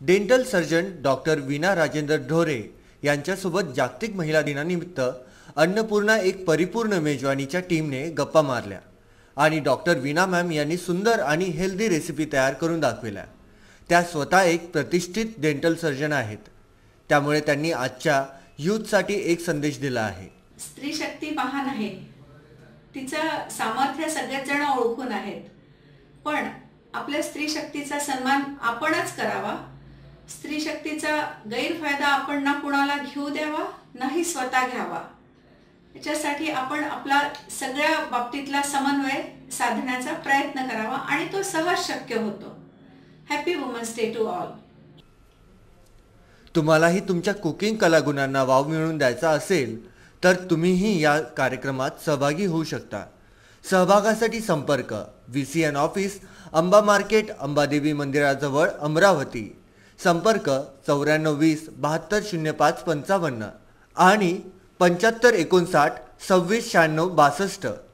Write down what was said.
Dental surgeon doctor वीणा राजेंद्र ढोरे यांच्यासोबत जागतिक महिला दिनानिमित्त अन्नपूर्णा एक परिपूर्ण मेजवानीच्या टीमने गप्पा मारल्या आणि डॉक्टर वीणा मॅम यांनी सुंदर आणि हेल्दी रेसिपी तयार करून दाखवल्या। त्या स्वतः एक प्रतिष्ठित डेंटल सर्जन आहेत, त्यामुळे त्यांनी आजच्या यूथसाठी एक संदेश दिला आहे। स्त्री शक्ती महान आहे, तिचं सामर्थ्य सगळेच जण ओळखून आहेत, पण आपल्या स्त्री शक्तीचा सन्मान आपणच करावा। स्त्री शक्तीचा गैरफायदा आपण ना कुणाला घेऊ द्यावा नाही स्वतः घ्यावा। याच्यासाठी आपण आपला सगळ्या बाबतीतला समन्वय साधण्याचा प्रयत्न करावा आणि तो सहज शक्य होतो। Happy women's day to all. तुम्हालाही तुमच्या कुकिंग कलागुणांना वाव मिळवून द्यायचा असेल तर तुम्हीही या कार्यक्रमात सहभागी होऊ शकता। सहभागासाठी संपर्क VCN office, Amba market, Ambadevi मंदिराजवळ, अमरावती। संपर्क 94 20 72 05 55 आणि 75 59 26 96 62।